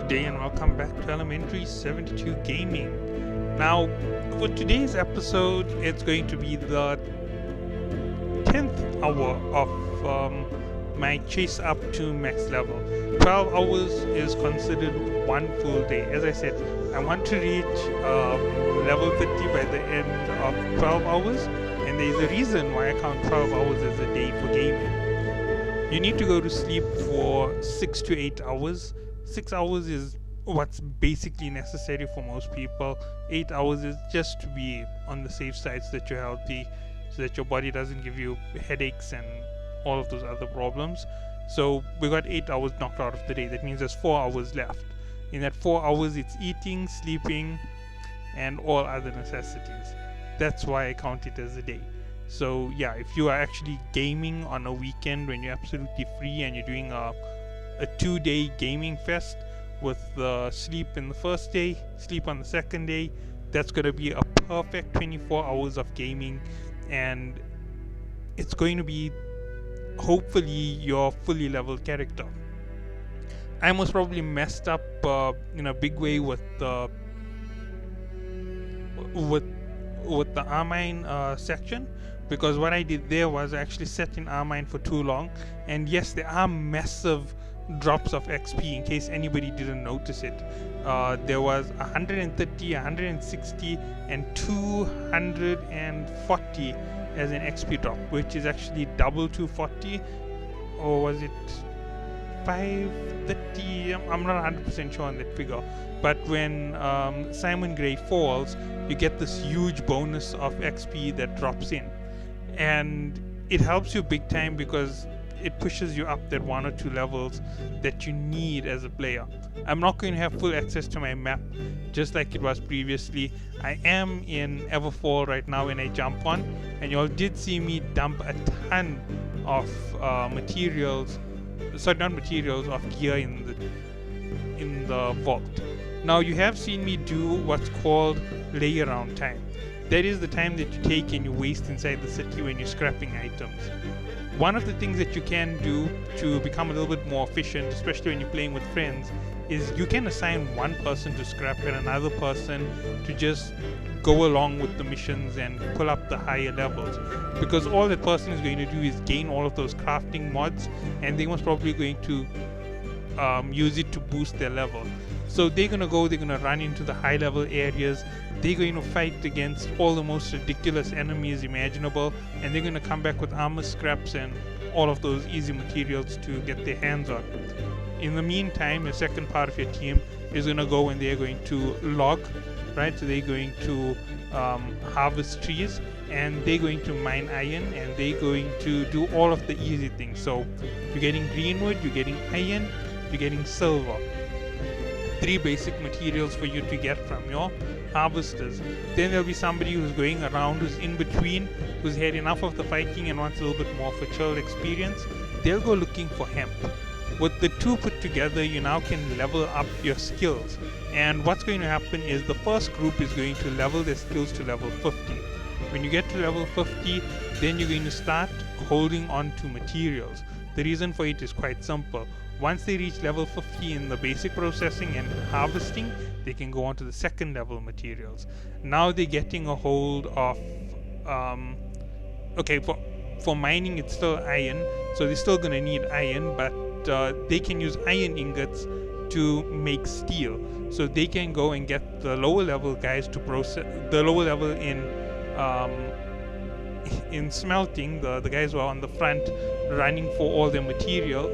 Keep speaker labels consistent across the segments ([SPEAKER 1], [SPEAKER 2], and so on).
[SPEAKER 1] Good day and welcome back to Elementary 72 Gaming. Now, for today's episode, it's going to be the 10th hour of my chase up to max level. 12 hours is considered one full day. As I said, I want to reach level 50 by the end of 12 hours, and there's a reason why I count 12 hours as a day for gaming. You need to go to sleep for 6 to 8 hours. 6 hours is what's basically necessary for most people. 8 hours is just to be on the safe side so that you're healthy, so that your body doesn't give you headaches and all of those other problems. So we got 8 hours knocked out of the day. That means there's 4 hours left. In that 4 hours, it's eating, sleeping, and all other necessities. That's why I count it as a day. So yeah, if you are actually gaming on a weekend when you're absolutely free and you're doing a 2-day gaming fest with sleep in the first day, sleep on the second day, that's going to be a perfect 24 hours of gaming, and it's going to be hopefully your fully leveled character. I most probably messed up in a big way with the Armine section, because what I did there was I actually set in Armine for too long, and yes, there are massive drops of XP in case anybody didn't notice it. There was 130, 160 and 240 as an XP drop, which is actually double 240, or was it 530? I'm not 100% sure on that figure, but when Simon Grey falls, you get this huge bonus of XP that drops in, and it helps you big time because it pushes you up that 1 or 2 levels that you need as a player. I'm not going to have full access to my map just like it was previously. I am in Everfall right now when I jump on, and you all did see me dump a ton of materials, of gear in the vault. Now you have seen me do what's called lay around time. That is the time that you take and you waste inside the city when you're scrapping items. One of the things that you can do to become a little bit more efficient, especially when you're playing with friends, is you can assign one person to scrap and another person to just go along with the missions and pull up the higher levels, because all that person is going to do is gain all of those crafting mods, and they most probably going to use it to boost their level. So they're going to run into the high level areas, they're going to fight against all the most ridiculous enemies imaginable, and they're going to come back with armor scraps and all of those easy materials to get their hands on. In the meantime, the second part of your team is going to go and they're going to log, right? So they're going to harvest trees, and they're going to mine iron, and they're going to do all of the easy things. So you're getting greenwood, you're getting iron, you're getting silver. 3 basic materials for you to get from your harvesters. Then there'll be somebody who's going around, who's in between, who's had enough of the fighting and wants a little bit more of a chill experience. They'll go looking for hemp. With the 2 put together, you now can level up your skills. And what's going to happen is the first group is going to level their skills to level 50. When you get to level 50, then you're going to start holding on to materials. The reason for it is quite simple. Once they reach level 50 in the basic processing and harvesting, they can go on to the second level materials. Now they're getting a hold of for mining it's still iron, so they're still going to need iron, but they can use iron ingots to make steel. So they can go and get the lower level guys to process the lower level in smelting, the guys who are on the front running for all their material,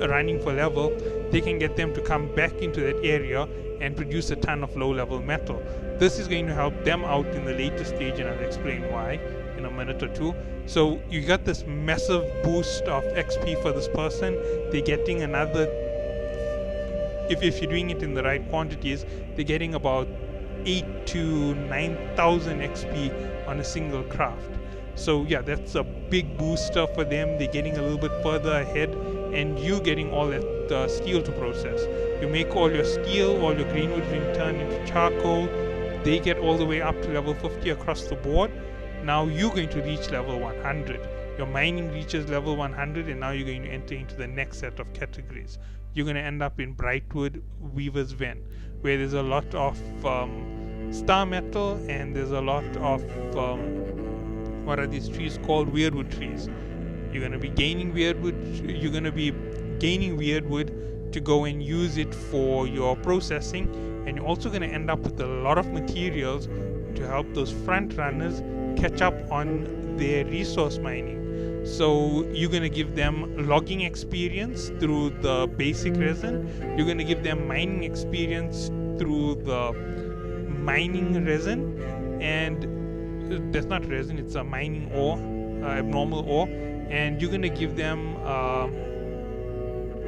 [SPEAKER 1] running for level. They can get them to come back into that area and produce a ton of low level metal. This is going to help them out in the later stage, and I'll explain why in a minute or two. So you got this massive boost of XP for this person. They're getting another, if you're doing it in the right quantities, they're getting about 8 to 9,000 XP on a single craft. So yeah, that's a big booster for them. They're getting a little bit further ahead, and you getting all that steel to process. You make all your steel, all your greenwood being turned into charcoal. They get all the way up to level 50 across the board. Now you're going to reach level 100. Your mining reaches level 100, and now you're going to enter into the next set of categories. you're going to end up in Brightwood Weaver's Ven, where there's a lot of star metal, and there's a lot of what are these trees called? Weirdwood trees. You're going to be gaining weirdwood. You're going to be gaining weirdwood to go and use it for your processing, and you're also going to end up with a lot of materials to help those front runners catch up on their resource mining. So you're going to give them logging experience through the basic resin. You're going to give them mining experience through the mining resin, and that's not resin, it's a mining ore, abnormal ore. And you're going to give them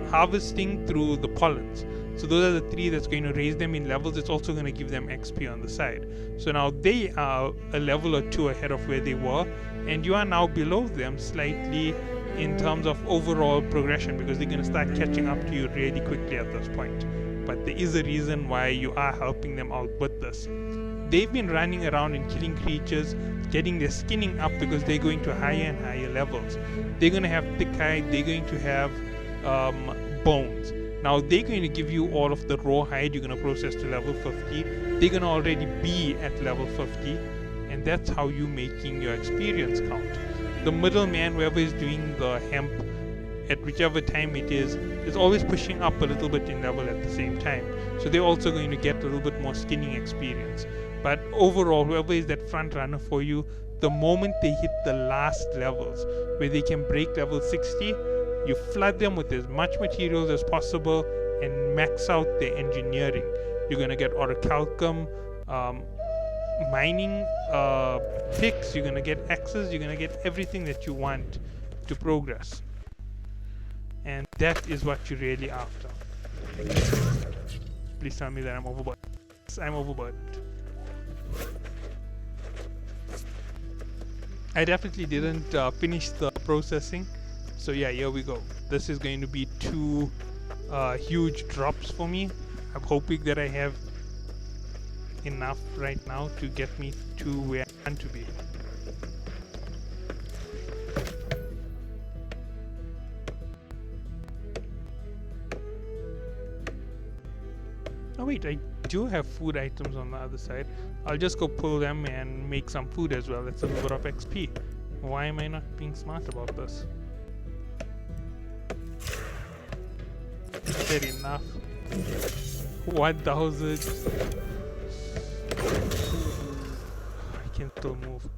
[SPEAKER 1] harvesting through the pollens. So those are the three that's going to raise them in levels. It's also going to give them XP on the side. So now they are a level or two ahead of where they were, and you are now below them slightly in terms of overall progression, because they're going to start catching up to you really quickly at this point. But there is a reason why you are helping them out with this. They've been running around and killing creatures, getting their skinning up, because they're going to higher and higher levels. They're going to have thick hide, they're going to have bones. Now they're going to give you all of the raw hide you're going to process to level 50. They're going to already be at level 50, and that's how you're making your experience count. The middleman, whoever is doing the hemp at whichever time it is always pushing up a little bit in level at the same time. So they're also going to get a little bit more skinning experience. But overall, whoever is that front runner for you, the moment they hit the last levels where they can break level 60, you flood them with as much materials as possible and max out their engineering. You're going to get orichalcum, mining picks, you're going to get axes, you're going to get everything that you want to progress. And that is what you're really after. Please tell me that I'm overburdened. Yes, I'm overburdened. I definitely didn't finish the processing. So yeah, here we go. This is going to be 2 huge drops for me. I'm hoping that I have enough right now to get me to where I want to be. Oh wait, I do have food items on the other side. I'll just go pull them and make some food as well. That's a little bit of XP. Why am I not being smart about this? Fair enough. 1000. I can still move.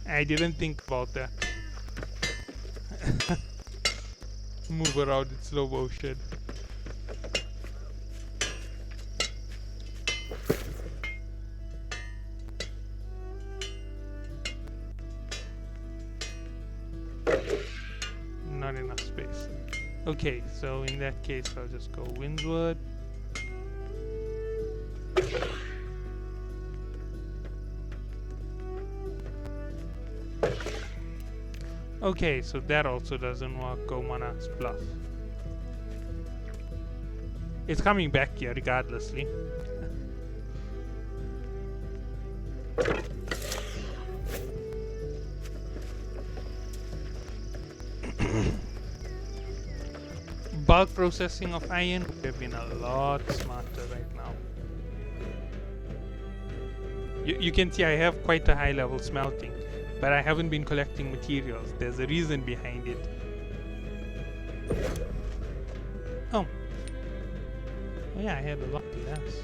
[SPEAKER 1] I didn't think about that. Move around in slow motion. Not enough space. Okay, so in that case, I'll just go windward. Okay, so that also doesn't work. Go Monarch's Bluff. It's coming back here regardlessly. Bulk processing of iron would have been a lot smarter right now. You can see I have quite a high level smelting, but I haven't been collecting materials. There's a reason behind it. Oh yeah, I had a lot less.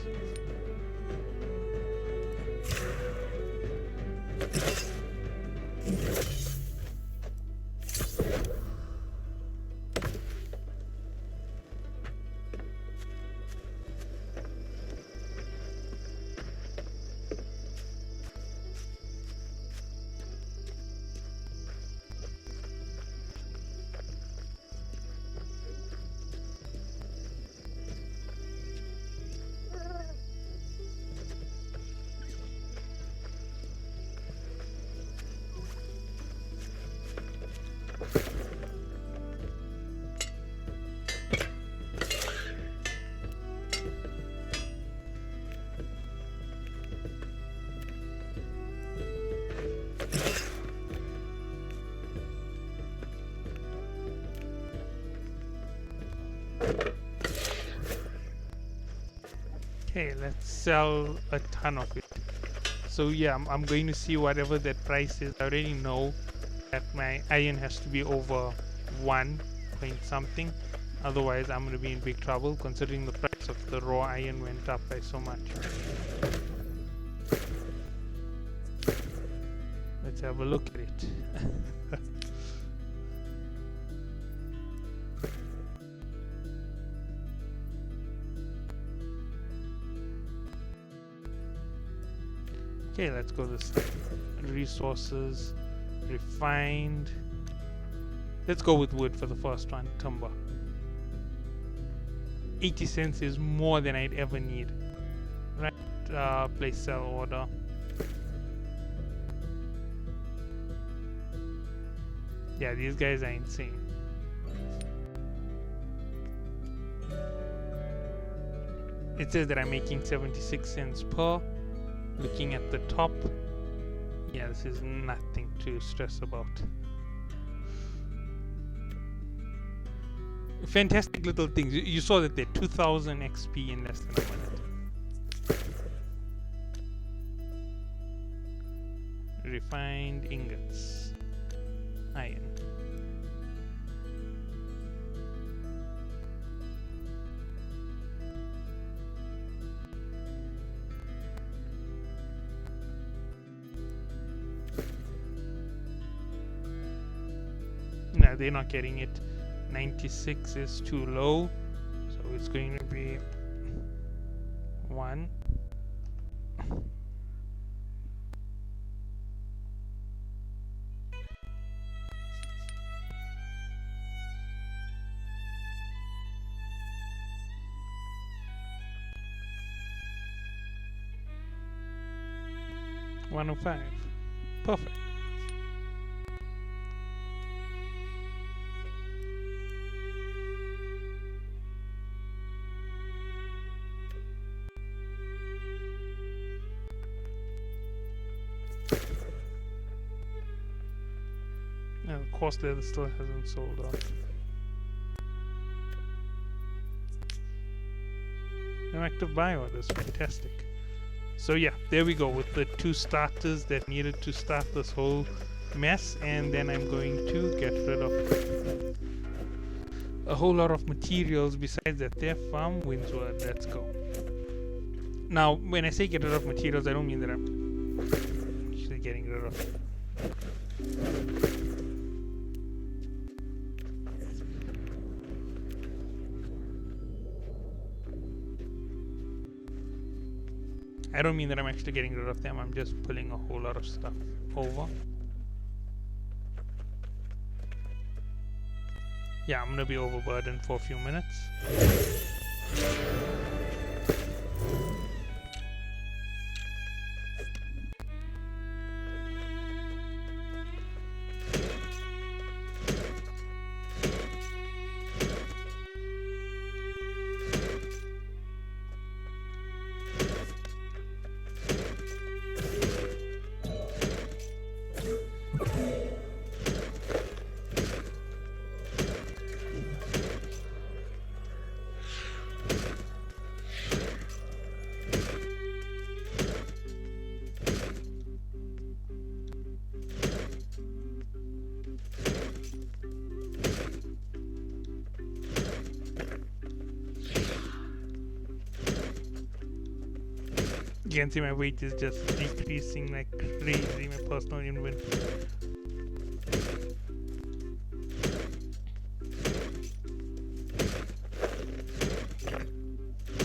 [SPEAKER 1] Okay, let's sell a ton of it. So yeah, I'm going to see whatever that price is. I already know that my iron has to be over 1 point something. Otherwise, I'm going to be in big trouble considering the price of the raw iron went up by so much. Let's have a look at it. Okay, let's go this way. Resources, refined. Let's go with wood for the first one, timber. 80 cents is more than I'd ever need. Right, place sell order. Yeah, these guys are insane. It says that I'm making 76 cents per. Looking at the top, yeah, this is nothing to stress about. Fantastic little things. You saw that they're 2000 XP in less than a minute. Refined ingots. Iron. No, they're not getting it. 96 is too low, so it's going to be 1. $105. Perfect. And of course, leather still hasn't sold out. No active buy orders, fantastic. So yeah, there we go with the 2 starters that needed to start this whole mess, and then I'm going to get rid of a whole lot of materials besides that there from Windsward. Let's go. Now, when I say get rid of materials, I don't mean that I'm actually getting rid of. I don't mean that I'm actually getting rid of them, I'm just pulling a whole lot of stuff over. Yeah, I'm gonna be overburdened for a few minutes. You can see my weight is just decreasing like crazy, my personal inventory.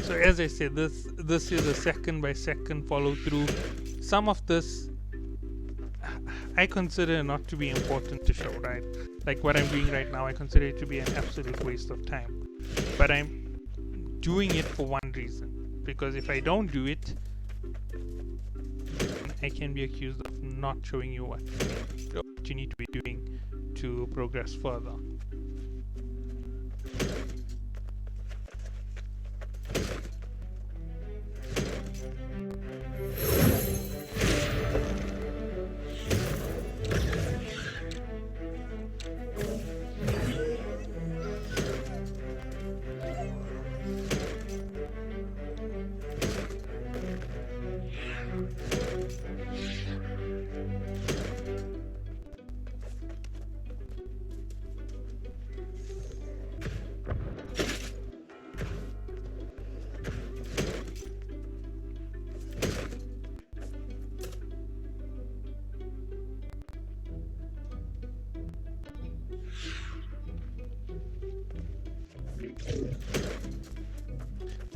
[SPEAKER 1] So as I said, this is a second by second follow through. Some of this I consider not to be important to show, right? Like what I'm doing right now, I consider it to be an absolute waste of time. But I'm doing it for one reason, because if I don't do it, I can be accused of not showing you what you need to be doing to progress further.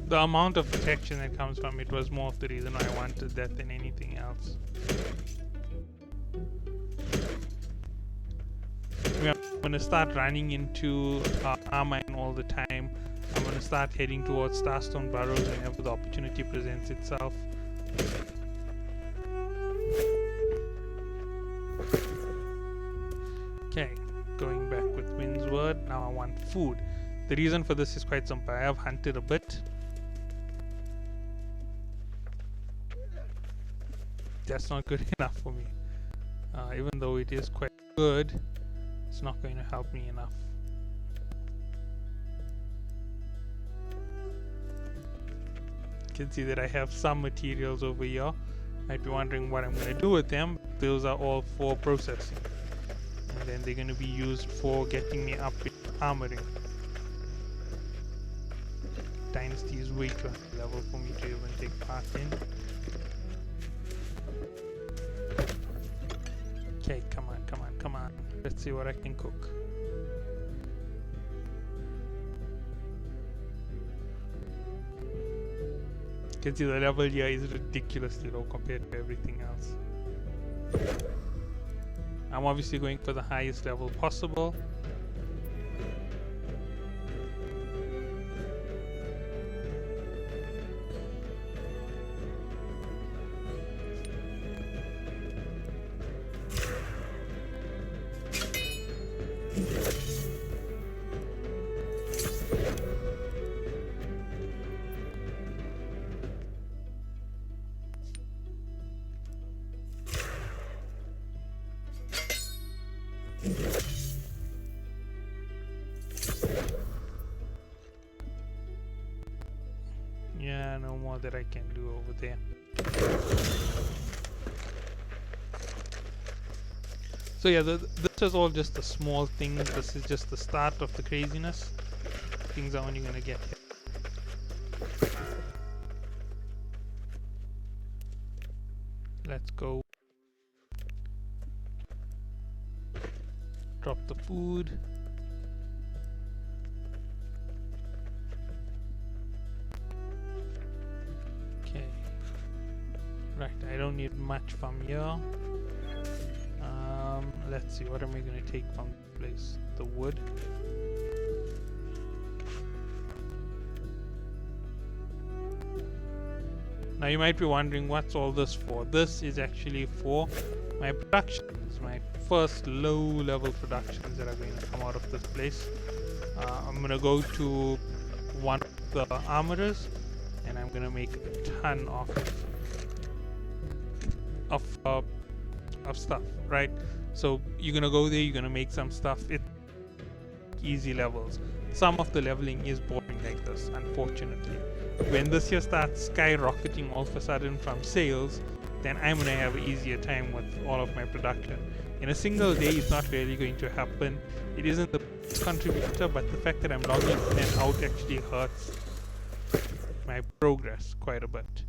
[SPEAKER 1] The amount of protection that comes from it was more of the reason why I wanted that than anything else. I'm going to start running into Armine all the time. I'm going to start heading towards Starstone Burrows whenever the opportunity presents itself. Okay, going back with Windsward. Now I want food. The reason for this is quite simple. I have hunted a bit. That's not good enough for me. Even though it is quite good, it's not going to help me enough. You can see that I have some materials over here. Might be wondering what I'm going to do with them. Those are all for processing. And then they're going to be used for getting me up in armoring. Dynasty is way too high level for me to even take part in. Okay, come on, come on, come on. Let's see what I can cook. You can see the level here is ridiculously low compared to everything else. I'm obviously going for the highest level possible. Yeah, no more that I can do over there. So yeah, this is all just the small things. This is just the start of the craziness. Things are only gonna get here. Let's go. Drop the food. Okay. Right, I don't need much from here. Let's see, what am I going to take from this place? The wood. Now you might be wondering what's all this for. This is actually for my productions, my first low level productions that are going to come out of this place. I'm going to go to one of the armorers and I'm going to make a ton of stuff, right? So you're going to go there, you're going to make some stuff. It's easy levels. Some of the leveling is boring like this, unfortunately. When this here starts skyrocketing all of a sudden from sales, then I'm going to have an easier time with all of my production. In a single day, it's not really going to happen. It isn't the contributor, but the fact that I'm logging in and out actually hurts my progress quite a bit.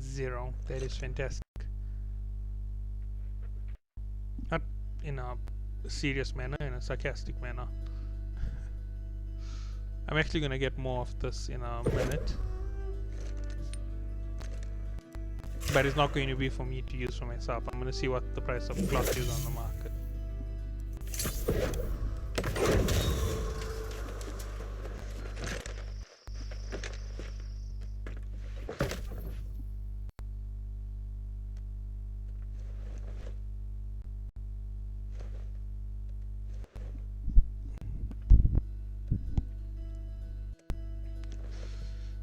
[SPEAKER 1] Zero. That is fantastic. Not in a serious manner, in a sarcastic manner. I'm actually gonna get more of this in a minute. But it's not going to be for me to use for myself. I'm gonna see what the price of cloth is on the market.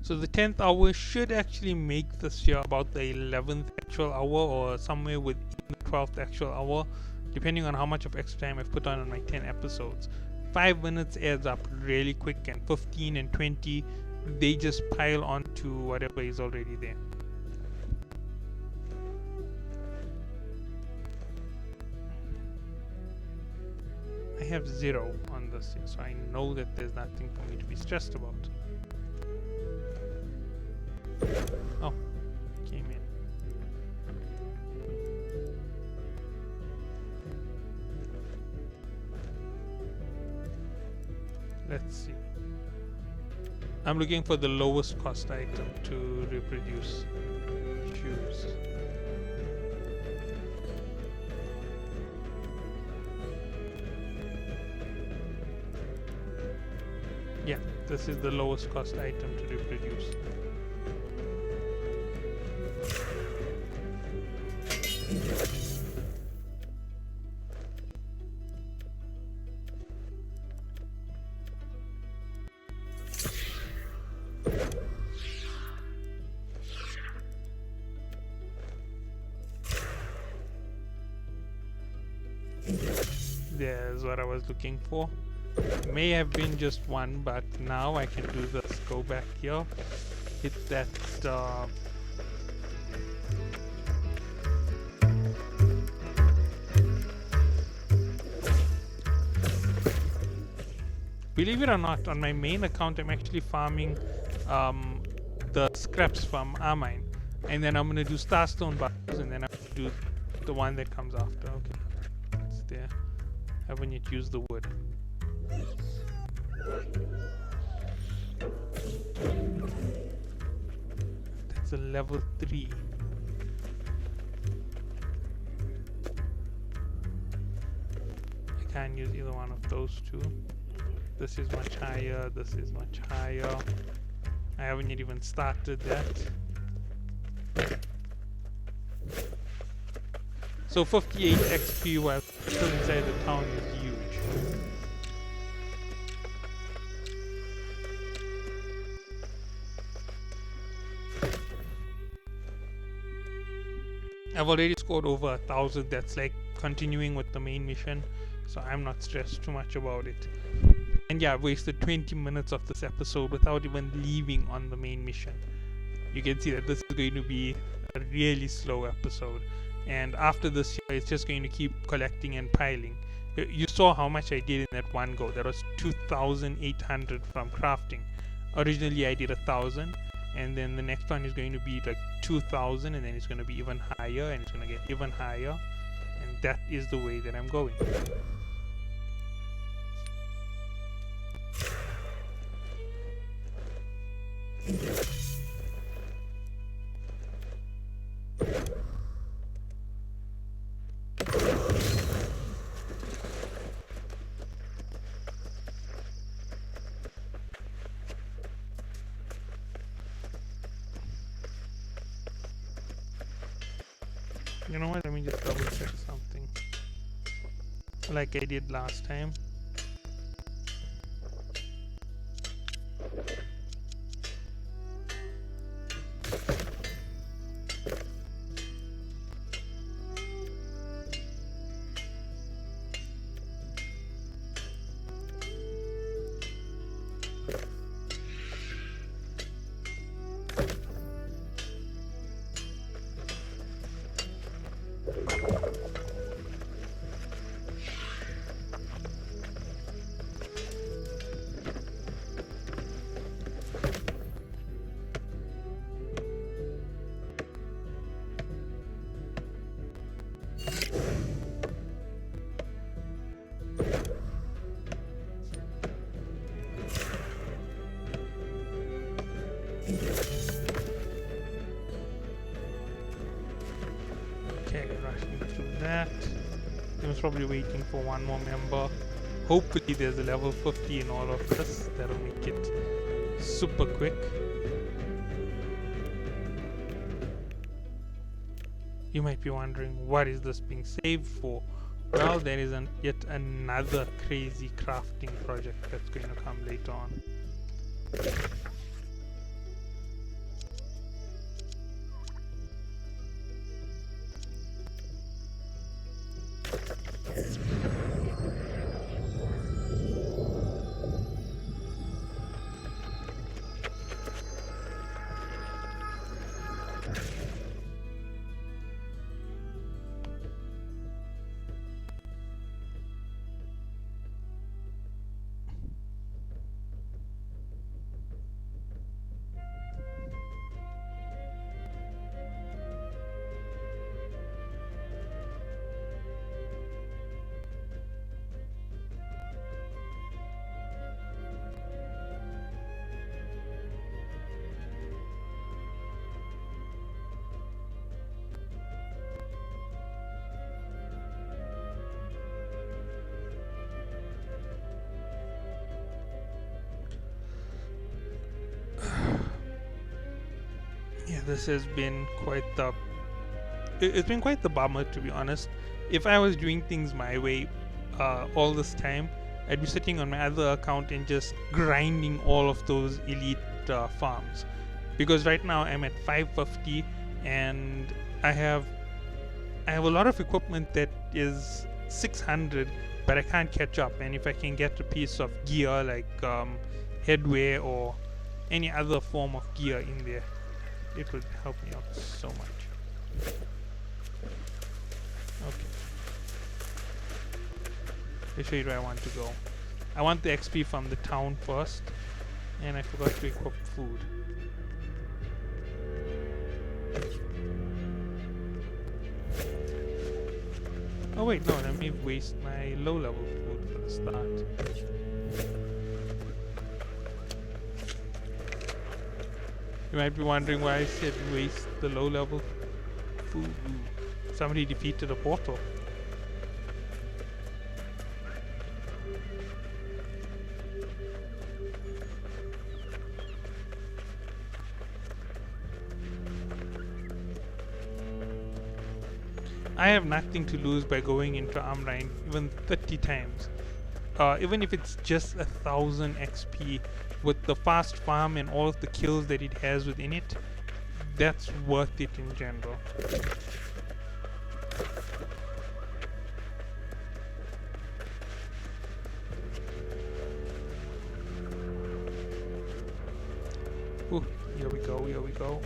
[SPEAKER 1] So the 10th hour should actually make this year about the 11th actual hour, or somewhere within the 12th actual hour, depending on how much of extra time I've put on my 10 episodes. 5 minutes adds up really quick, and 15 and 20, they just pile on to whatever is already there. I have 0 on this here, so I know that there's nothing for me to be stressed about. Oh, came in. Let's see. I'm looking for the lowest cost item to reproduce. Shoes. Yeah, this is the lowest cost item to reproduce. There's what I was looking for. May have been just one, but now I can do this. Go back here, hit that believe it or not, on my main account I'm actually farming the scraps from Armine, and then I'm gonna do Starstone bars, and then I'm gonna do the one that comes after. Okay, it's there. Haven't yet used the wood. That's a level 3. I can't use either one of those two. This is much higher, this is much higher. I haven't yet even started that. So 58 XP while still inside the town is huge. I've already scored over 1,000. That's like continuing with the main mission, so I'm not stressed too much about it. And yeah, I've wasted 20 minutes of this episode without even leaving on the main mission. You can see that this is going to be a really slow episode, and after this it's just going to keep collecting and piling. You saw how much I did in that one go. That was 2,800 from crafting. Originally I did 1,000, and then the next one is going to be like 2,000, and then it's going to be even higher, and it's going to get even higher, and that is the way that I'm going. You know what, let me just double check something like I did last time. Okay, rushing through that. I was probably waiting for one more member. Hopefully there's a level 50 in all of this. That'll make it super quick. You might be wondering, what is this being saved for? Well, there is yet another crazy crafting project that's going to come later on. this has been quite the it's been quite the bummer, to be honest. If I was doing things my way all this time, I'd be sitting on my other account and just grinding all of those elite farms. Because right now I'm at 550 and I have a lot of equipment that is 600, but I can't catch up. And if I can get a piece of gear like headwear or any other form of gear in there, it would help me out so much. Okay. Let's show you where I want to go. I want the XP from the town first, and I forgot to equip food. Oh wait, no, let me waste my low level food for the start. You might be wondering why I said waste the low level food. Somebody defeated a portal. I have nothing to lose by going into Amrine even 30 times. Even if it's just 1,000 XP, with the fast farm and all of the kills that it has within it, that's worth it in general. Ooh, here we go, here we go.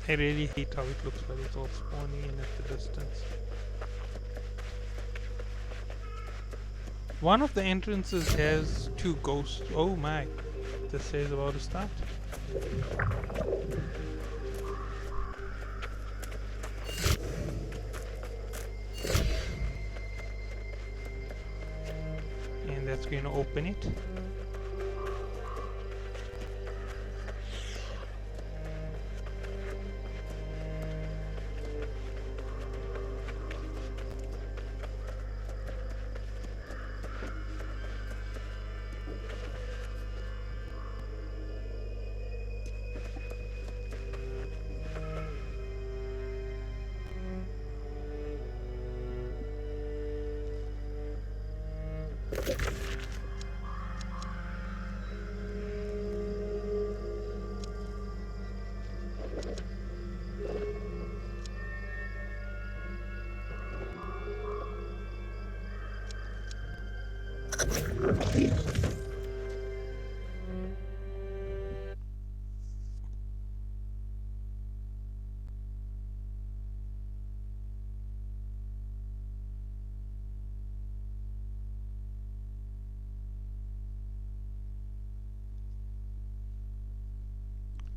[SPEAKER 1] I really hate how it looks when it's all spawning in at the distance. One of the entrances has 2 ghosts. Oh my, this says about to start. And that's going to open it.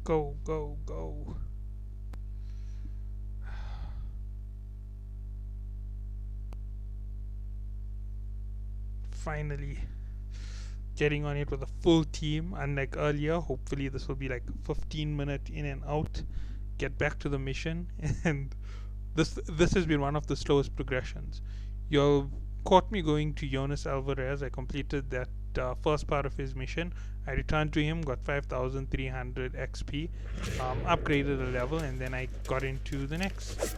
[SPEAKER 1] Go, go, go. Finally getting on it with a full team, unlike earlier. Hopefully this will be like 15-minute in and out, get back to the mission. And this has been one of the slowest progressions. You caught me going to Jonas Alvarez. I completed that first part of his mission. I returned to him, got 5,300 XP, upgraded a level, and then I got into the next.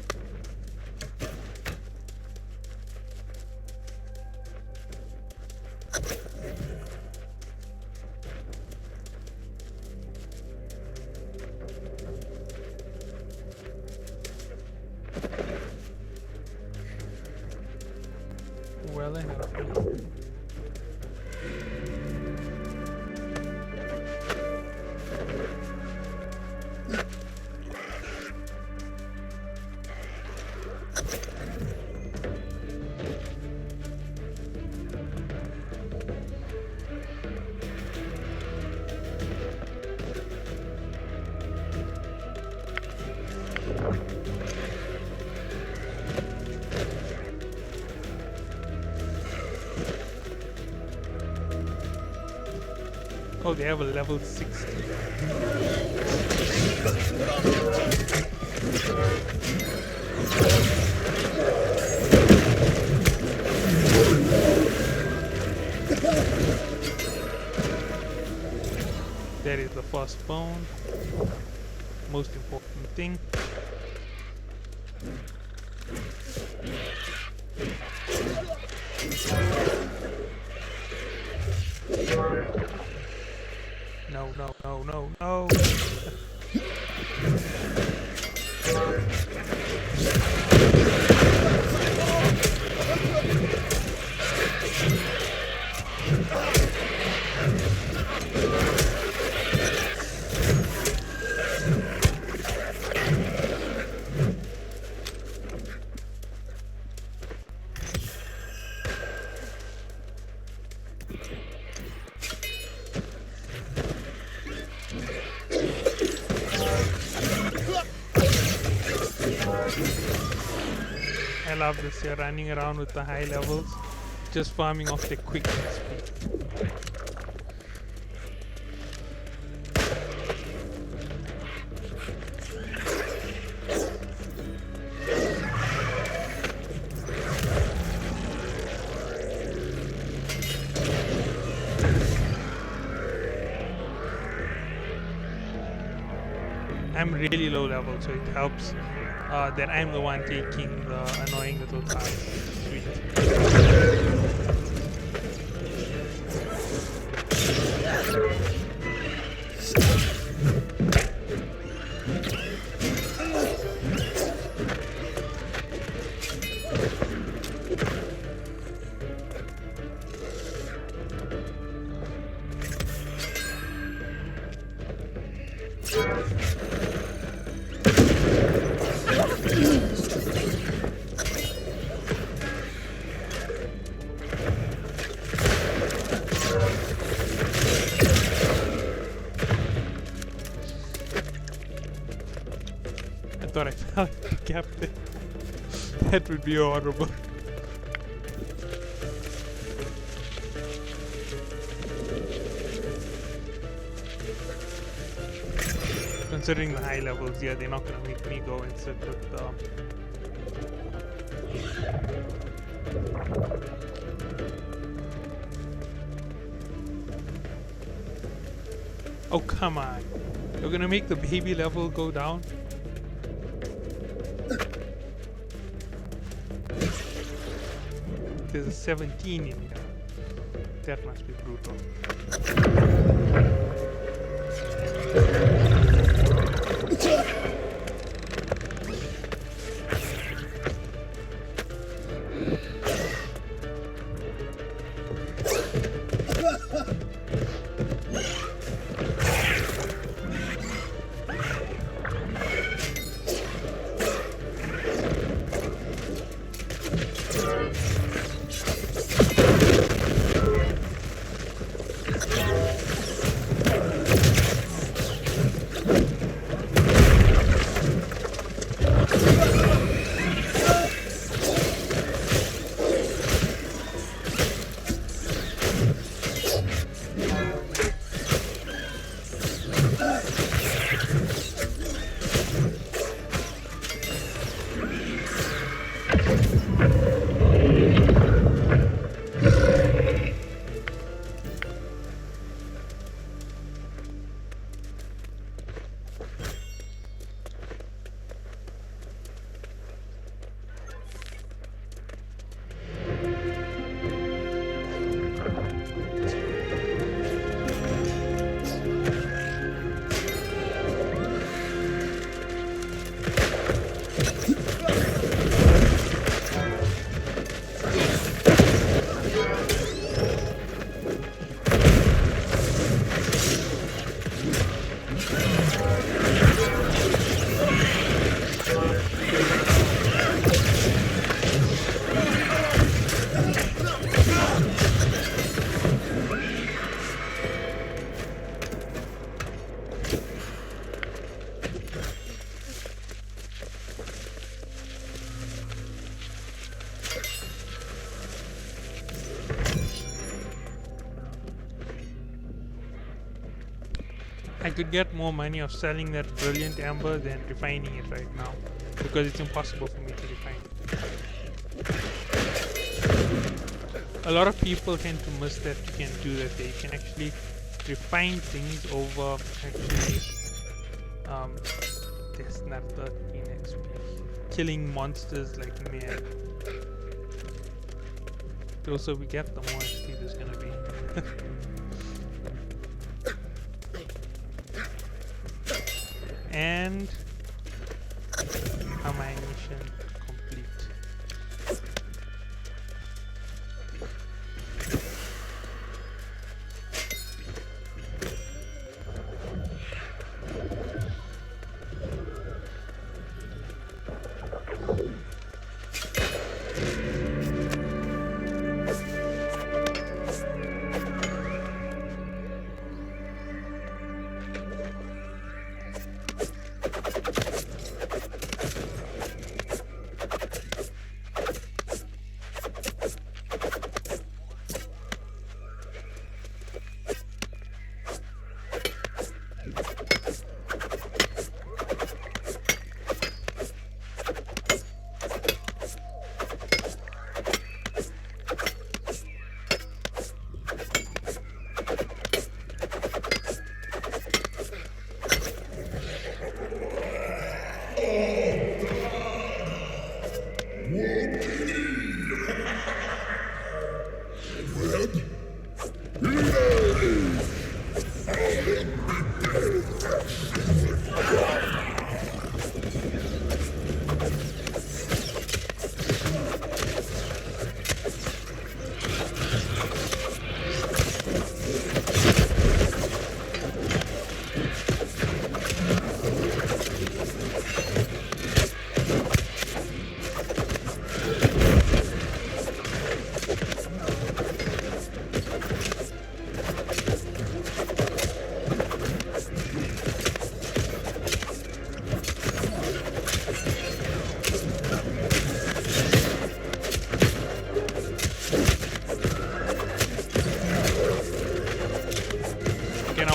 [SPEAKER 1] Well enough. Oh, they have a level 60. That is the first bone. Most important thing. No, no, no, no, no. I love this, you're running around with the high levels, just farming off the quick speed. I'm really low level, so it helps that I'm the one taking the annoying little tasks. Sweet. I thought I found the captain. That would be horrible. Considering the high levels, yeah, they're not gonna make me go and sit with Oh, come on. You're gonna make the baby level go down? There's a 17 in here. That must be brutal. I could get more money of selling that brilliant amber than refining it right now, because it's impossible for me to refine it. A lot of people tend to miss that you can do that. They can actually refine things over actually there's not 13 XP. Killing monsters like mad. The closer we get, the more XP there's gonna be. And my mission complete.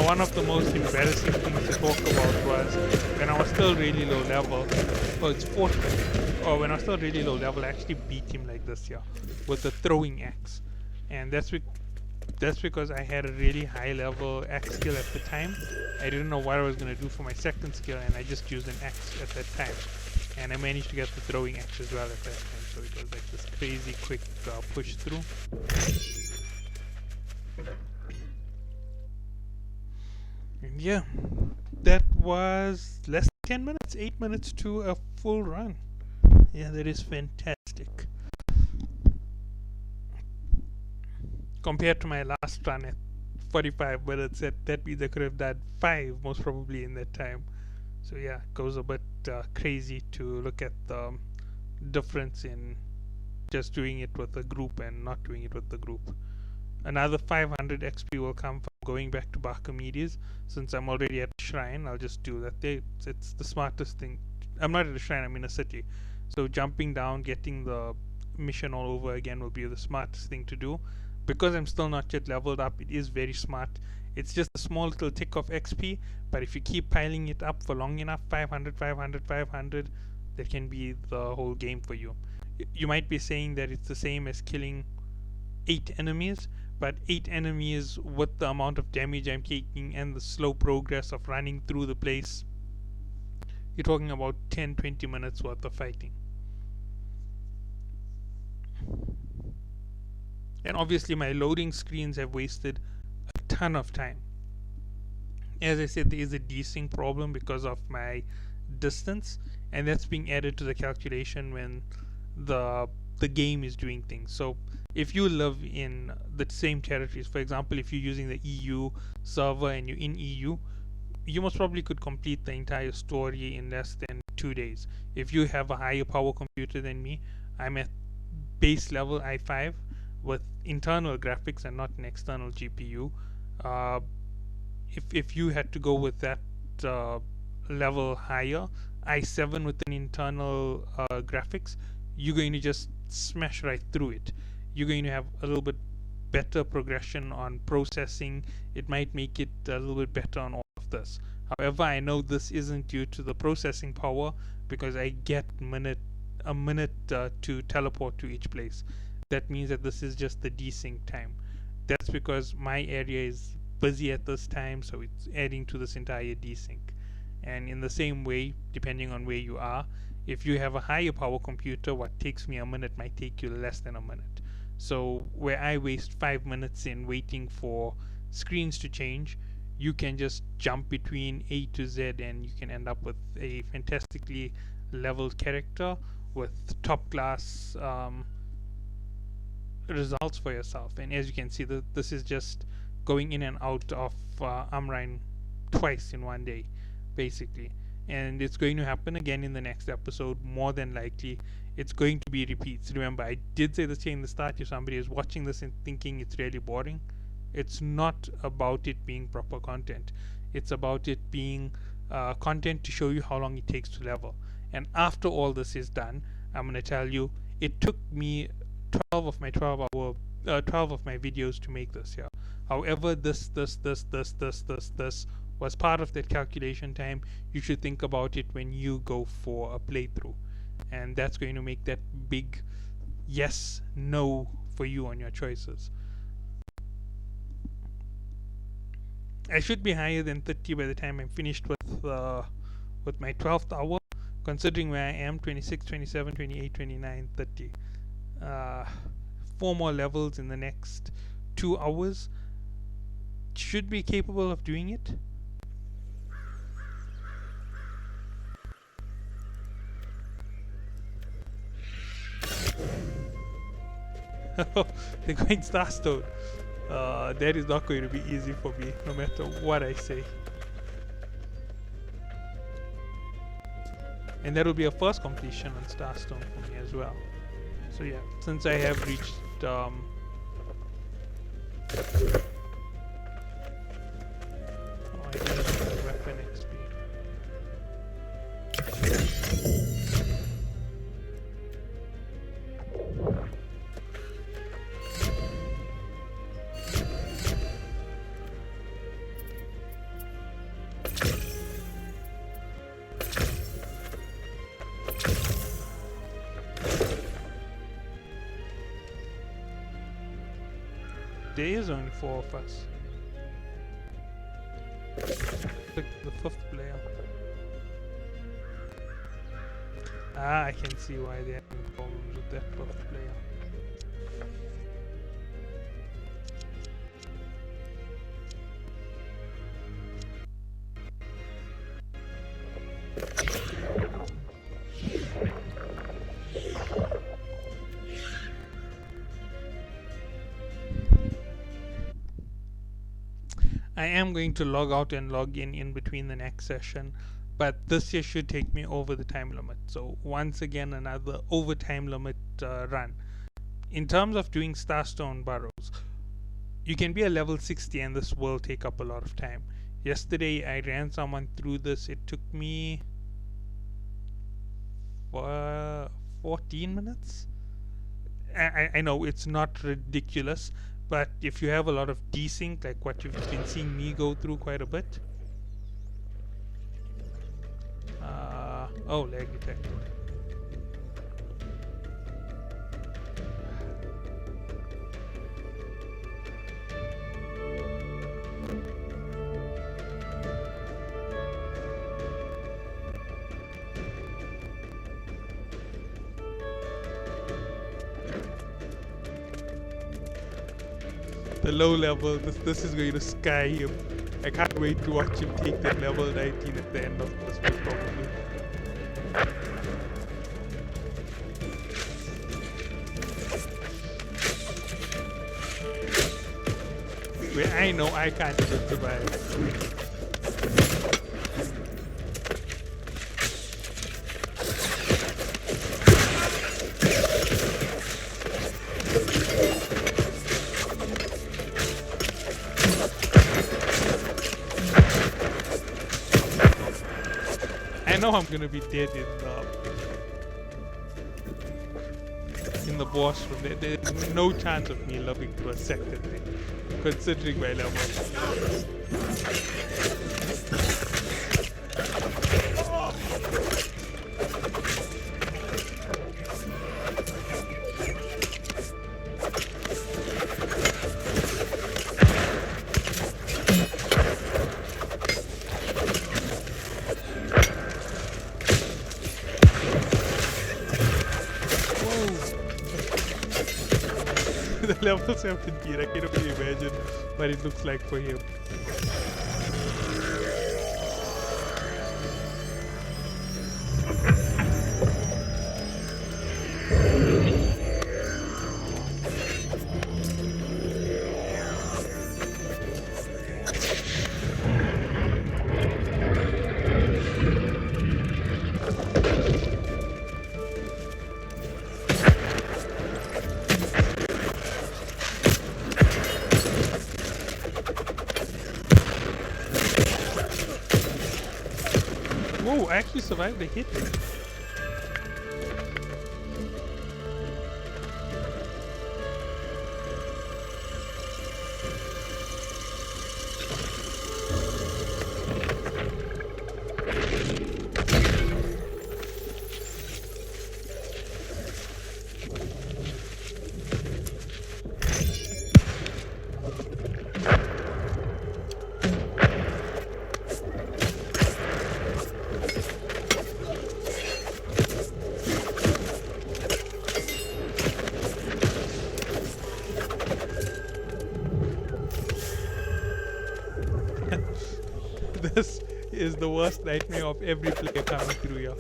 [SPEAKER 1] One of the most embarrassing things to talk about was when I was still really low level. Oh, it's 4th. Oh, when I was still really low level, I actually beat him like this here with the throwing axe, and that's because I had a really high level axe skill at the time. I didn't know what I was gonna do for my second skill, and I just used an axe at that time, and I managed to get the throwing axe as well at that time. So it was like this crazy quick push through. And yeah, that was less than 10 minutes, 8 minutes to a full run. Yeah, that is fantastic. Compared to my last run at 45 minutes, that means I could have done 5 most probably in that time. So yeah, it goes a bit crazy to look at the difference in just doing it with a group and not doing it with the group. Another 500 XP will come from going back to Barcomedes. Since I'm already at Shrine, I'll just do that. It's the smartest thing. I'm not at a shrine, I'm in a city. So jumping down, getting the mission all over again will be the smartest thing to do. Because I'm still not yet leveled up, it is very smart. It's just a small little tick of XP, but if you keep piling it up for long enough, 500, 500, 500, that can be the whole game for you. You might be saying that it's the same as killing 8 enemies, but 8 enemies with the amount of damage I'm taking and the slow progress of running through the place, you're talking about 10-20 minutes worth of fighting. And obviously my loading screens have wasted a ton of time. As I said, there is a desync problem because of my distance, and that's being added to the calculation when the game is doing things. So if you live in the same territories, for example, if you're using the EU server and you're in EU, you most probably could complete the entire story in less than 2 days. If you have a higher power computer than me, I'm at base level i5 with internal graphics and not an external GPU. If you had to go with that level higher, i7 with an internal graphics, you're going to just smash right through it. You're going to have a little bit better progression on processing. It might make it a little bit better on all of this. However, I know this isn't due to the processing power because I get a minute to teleport to each place. That means that this is just the desync time. That's because my area is busy at this time, so it's adding to this entire desync. And in the same way, depending on where you are, if you have a higher power computer, what takes me a minute might take you less than a minute. So where I waste 5 minutes in waiting for screens to change, you can just jump between A to Z and you can end up with a fantastically leveled character with top class results for yourself. And as you can see, this is just going in and out of Amrine twice in one day, basically. And it's going to happen again in the next episode. More than likely, it's going to be repeats. Remember, I did say this here in the start. If somebody is watching this and thinking it's really boring, it's not about it being proper content. It's about it being content to show you how long it takes to level. And after all this is done, I'm going to tell you, it took me 12 of my videos to make this here. However, this was part of that calculation time. You should think about it when you go for a playthrough, and that's going to make that big yes, no for you on your choices. I should be higher than 30 by the time I'm finished with my 12th hour, considering where I am: 26, 27, 28, 29, 30. 4 more levels in the next 2 hours. Should be capable of doing it. They're going Starstone. That is not going to be easy for me, no matter what I say. And that will be a first completion on Starstone for me as well. So yeah, since I have reached oh, I need the weapon XP. There is only 4 of us. The 5th player. Ah, I can see why they're having problems with that 5th player. I am going to log out and log in between the next session, but this here should take me over the time limit. So once again, another over time limit run. In terms of doing Starstone burrows, you can be a level 60 and this will take up a lot of time. Yesterday I ran someone through this. It took me 14 minutes. I know it's not ridiculous, but if you have a lot of desync, like what you've been seeing me go through quite a bit. Oh, lag detected. The low level, this is going to sky him. I can't wait to watch him take that level 19 at the end of this one, probably. Where I know I can't even survive. I know I'm gonna be dead in the boss room. There's no chance of me living through a second thing, considering my level. The levels have been here. I can only imagine what it looks like for him. Whoa, I actually survived the hit. This is the worst nightmare of every player coming through here.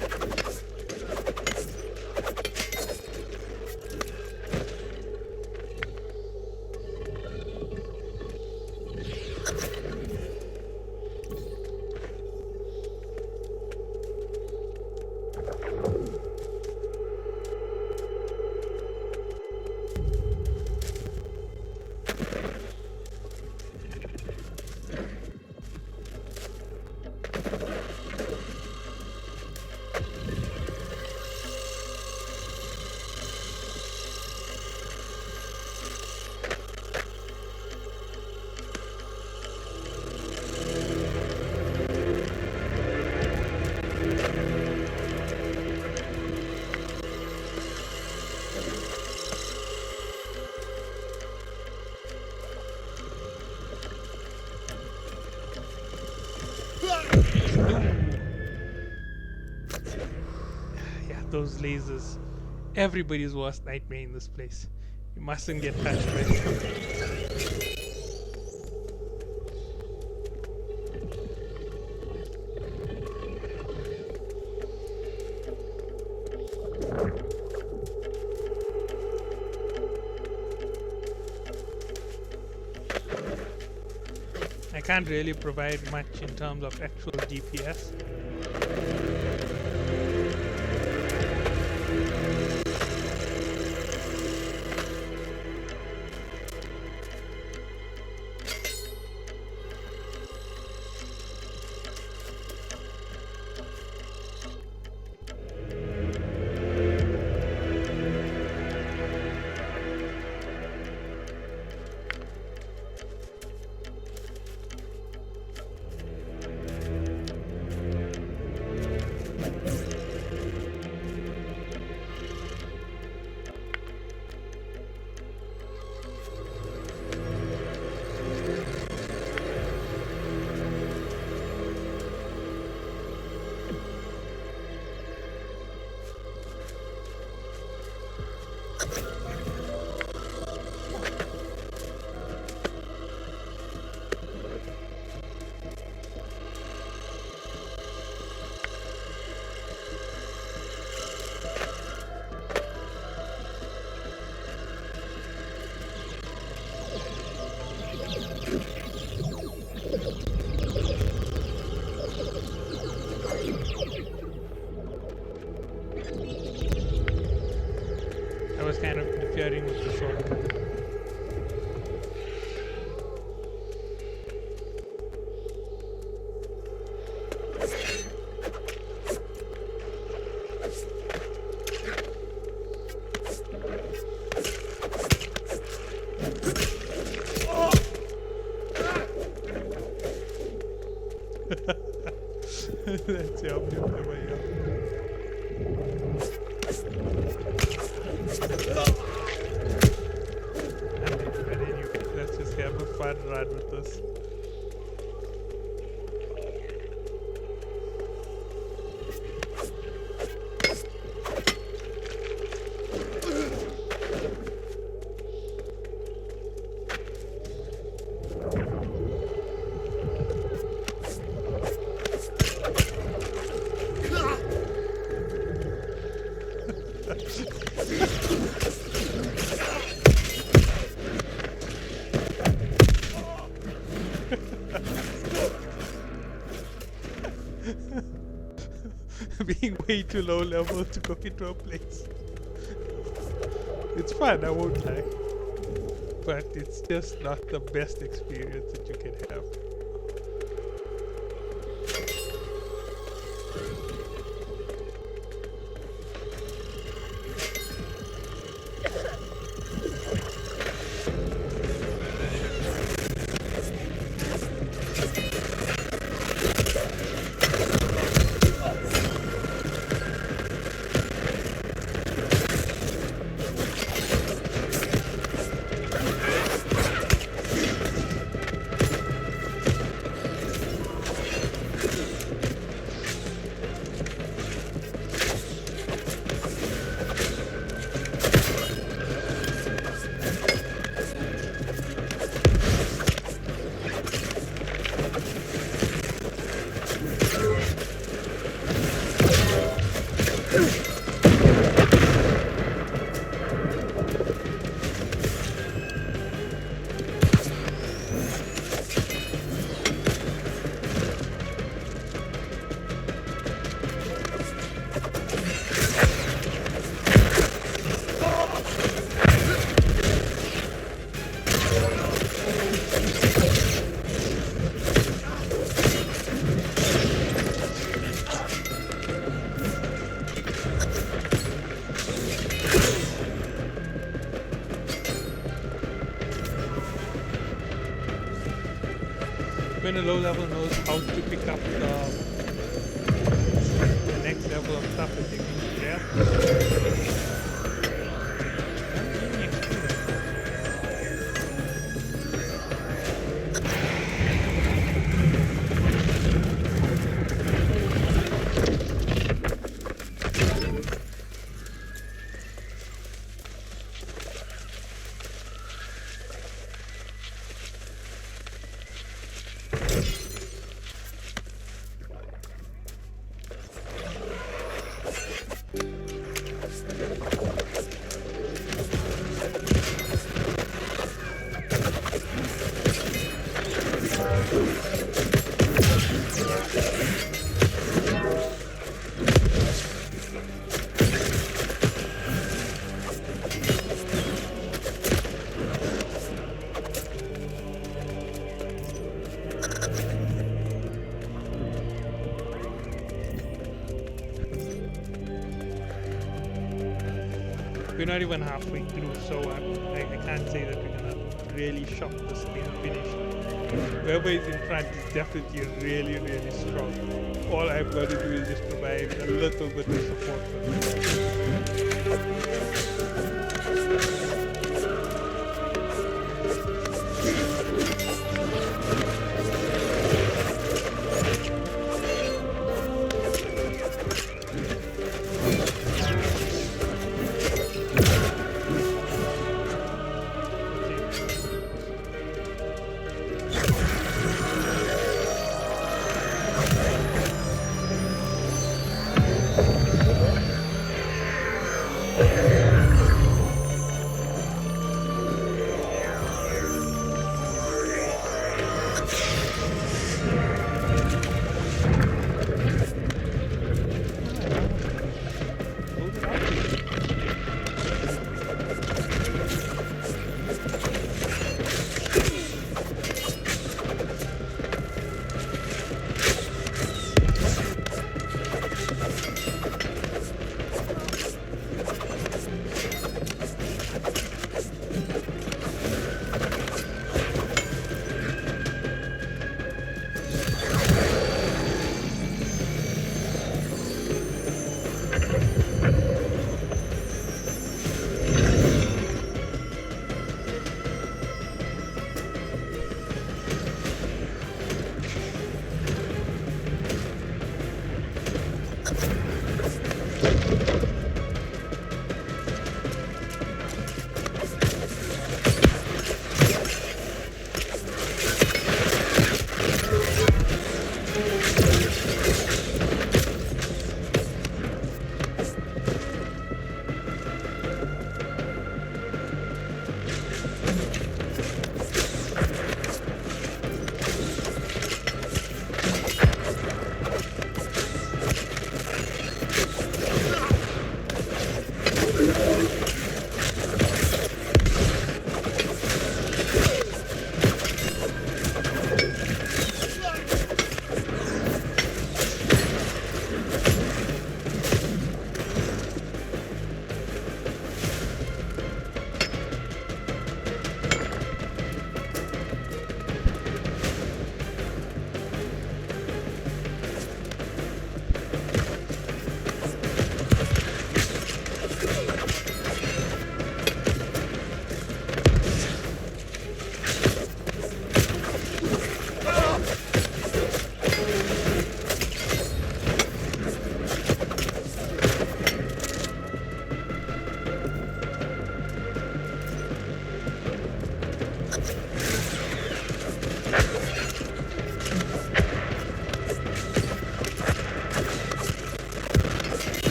[SPEAKER 1] Yeah, those lasers. Everybody's worst nightmare in this place. You mustn't get touched by them. I can't really provide much in terms of actual DPS. Let's see how many of them I have. But anyway, let's just have a fun run with this. Being way too low level to go into a place. It's fun, I won't lie. But it's just not the best experience that you can have. When a low level knows how to pick up the next level of stuff that they can grab. We're not even halfway through, so I can't say that we're gonna really shock this game finish. Whoever is in front is definitely really, really strong. All I've got to do is just provide a little bit of support for them.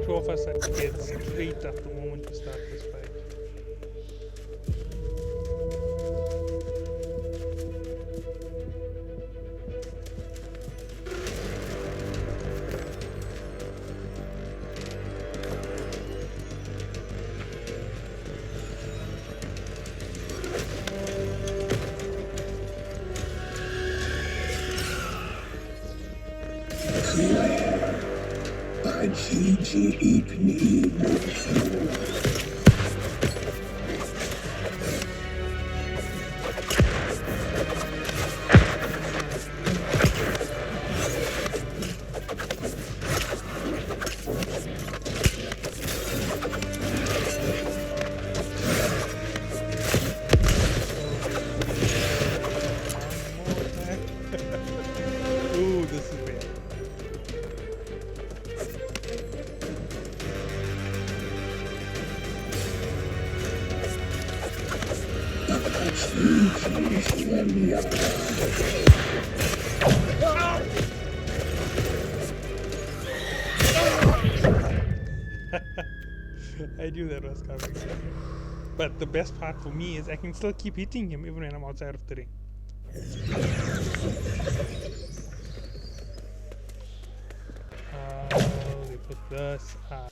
[SPEAKER 1] two of us are dead straight at the moment we start this fight. Ooh, this is bad. I knew that was coming. But the best part for me is I can still keep hitting him even when I'm outside of the ring. We put this up.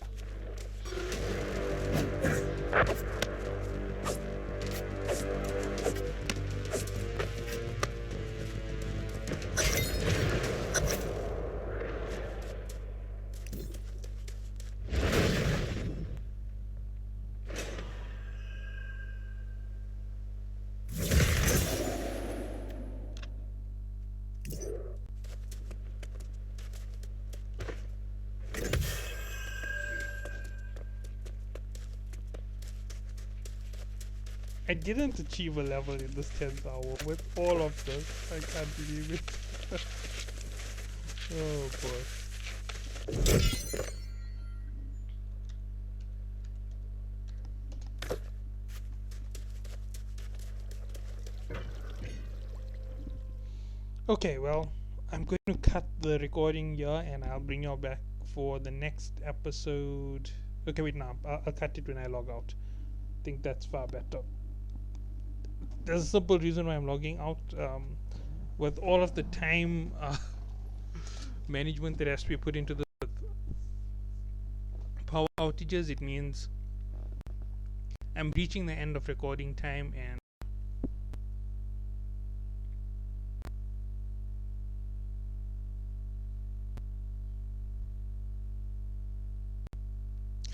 [SPEAKER 1] I didn't achieve a level in this 10th hour with all of this. I can't believe it. Oh boy. Okay, well, I'm going to cut the recording here and I'll bring you all back for the next episode. Okay, wait, now I'll cut it when I log out. I think that's far better. There's a simple reason why I'm logging out. With all of the time management that has to be put into the power outages, it means I'm reaching the end of recording time and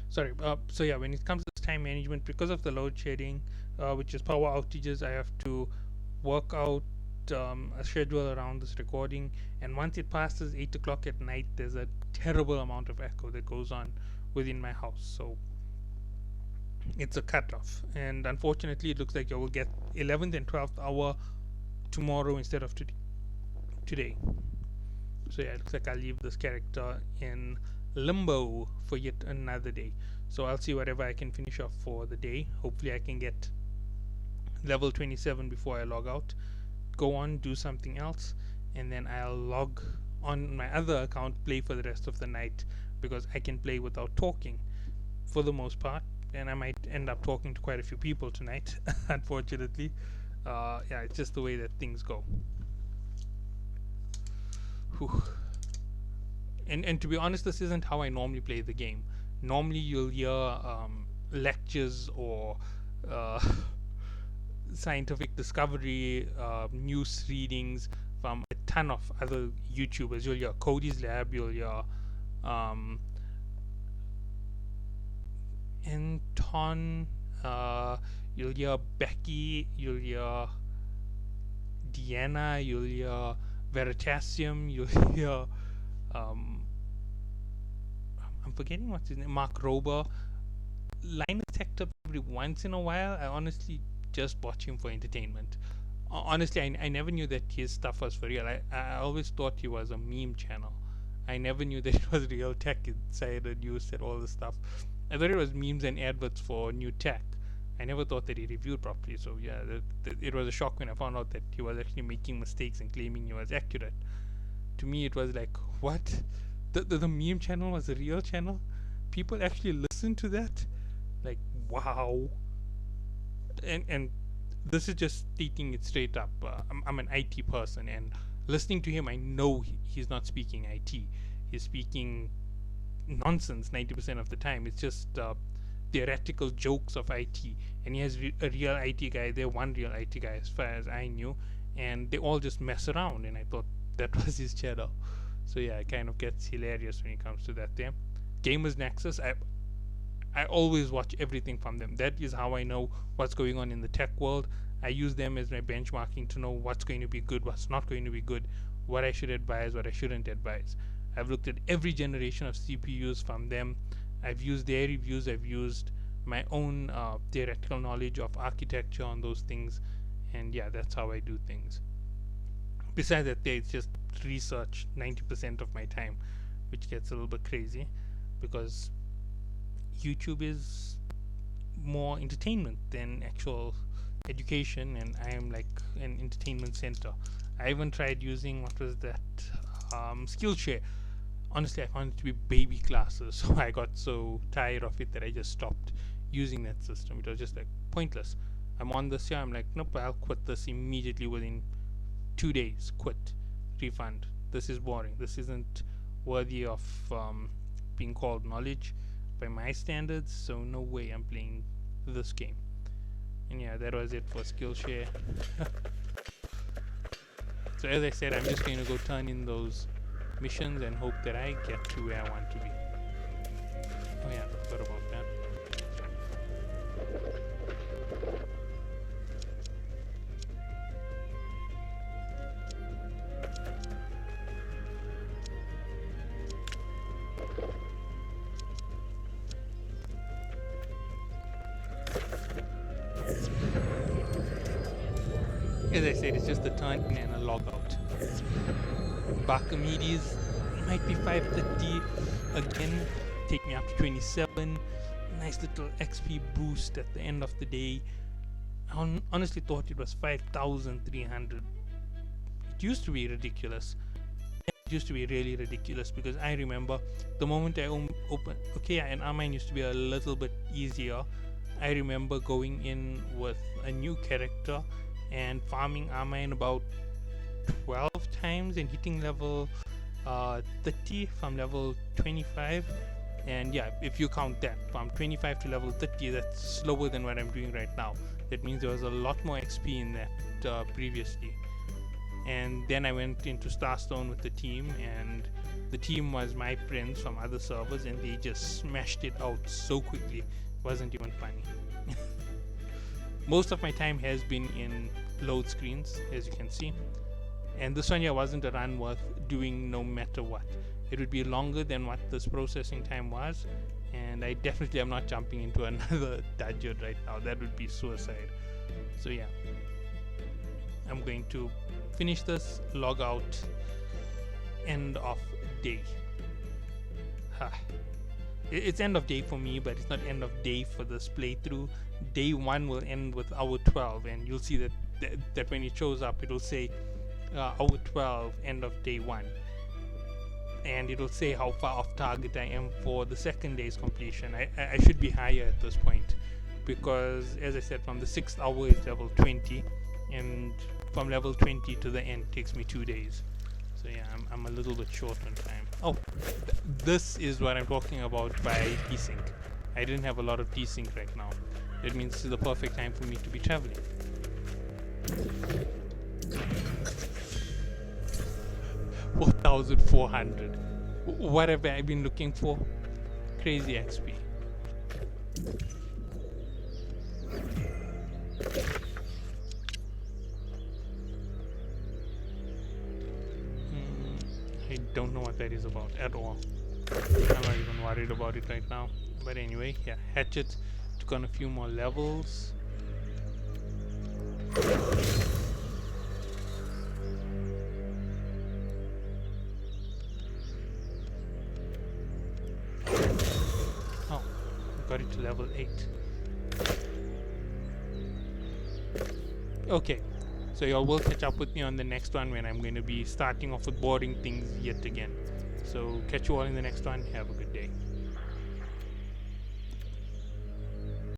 [SPEAKER 1] sorry, so yeah, when it comes to time management, because of the load shedding, which is power outages, I have to work out a schedule around this recording, and once it passes 8 o'clock at night, there's a terrible amount of echo that goes on within my house, so it's a cutoff, and unfortunately it looks like you will get 11th and 12th hour tomorrow instead of today. So yeah, it looks like I'll leave this character in limbo for yet another day. So I'll see whatever I can finish off for the day. Hopefully I can get level 27 before I log out, go on, do something else, and then I'll log on my other account, play for the rest of the night, because I can play without talking for the most part, and I might end up talking to quite a few people tonight unfortunately. Yeah, it's just the way that things go. Whew. And to be honest, this isn't how I normally play the game. Normally you'll hear lectures or scientific discovery, news readings from a ton of other YouTubers. You'll hear Cody's Lab, you'll hear Anton, you'll hear Becky, you'll hear Deanna, you'll hear Veritasium, you'll hear I'm forgetting what's his name, Mark Rober. Linus Tech Tips every once in a while. I honestly just watch him for entertainment. Honestly, I never knew that his stuff was for real. I always thought he was a meme channel. I never knew that it was real tech inside the news and all this stuff. I thought it was memes and adverts for new tech. I never thought that he reviewed properly. So yeah, it was a shock when I found out that he was actually making mistakes and claiming he was accurate. To me, it was like, what? The meme channel was a real channel? people actually listen to that, like, wow. And this is just stating it straight up. I'm an IT person, and listening to him, I know he's not speaking IT. He's speaking nonsense 90% of the time. It's just theoretical jokes of IT. And he has a real IT guy. They're one real IT guy, as far as I knew, and they all just mess around. And I thought that was his channel. So yeah, it kind of gets hilarious when it comes to that. There, Gamers Nexus. I always watch everything from them. That is how I know what's going on in the tech world. I use them as my benchmarking to know what's going to be good, what's not going to be good, what I should advise, what I shouldn't advise. I've looked at every generation of CPUs from them. I've used their reviews. I've used my own theoretical knowledge of architecture on those things. And yeah, that's how I do things. Besides that, it's just research 90% of my time, which gets a little bit crazy because YouTube is more entertainment than actual education, and I am like an entertainment center. I even tried using, what was that, Skillshare. Honestly, I found it to be baby classes, so I got so tired of it that I just stopped using that system. It was just like pointless. I'm on this here, I'm like, nope, I'll quit this immediately within 2 days. Quit, refund. This is boring. This isn't worthy of being called knowledge by my standards, so no way I'm playing this game. And yeah, that was it for Skillshare. So as I said, I'm just going to go turn in those missions and hope that I get to where I want to be. Oh yeah, forgot about that. As I said, it's just a turn in and a log out. Barkamedes might be 530 again, take me up to 27. Nice little XP boost at the end of the day. I honestly thought it was 5,300. It used to be ridiculous. It used to be really ridiculous because I remember the moment I opened. Okay, yeah, and Armine used to be a little bit easier. I remember going in with a new character and farming Armine about 12 times and hitting level 30 from level 25. And yeah, if you count that from 25 to level 30, that's slower than what I'm doing right now. That means there was a lot more XP in that previously. And then I went into Starstone with the team, and the team was my friends from other servers, and they just smashed it out so quickly. It wasn't even funny. Most of my time has been in load screens, as you can see. And this one here wasn't a run worth doing no matter what. It would be longer than what this processing time was, and I definitely am not jumping into another dungeon right now. That would be suicide. So yeah, I'm going to finish this, log out, end of day. It's end of day for me, but it's not end of day for this playthrough. Day 1 will end with hour 12, and you'll see that when it shows up, it'll say hour 12, end of day 1. And it'll say how far off target I am for the second day's completion. I should be higher at this point, because as I said, from the 6th hour is level 20, and from level 20 to the end takes me 2 days. So yeah, I'm a little bit short on time. Oh, this is what I'm talking about by desync. I didn't have a lot of desync right now. That means this is the perfect time for me to be traveling. $4,400. What have I been looking for? Crazy XP. I don't know what that is about at all. I'm not even worried about it right now. But anyway, yeah, Hatchet took on a few more levels. Oh, got it to level 8. Okay. So y'all will catch up with me on the next one when I'm going to be starting off with boring things yet again. So catch you all in the next one. Have a good day.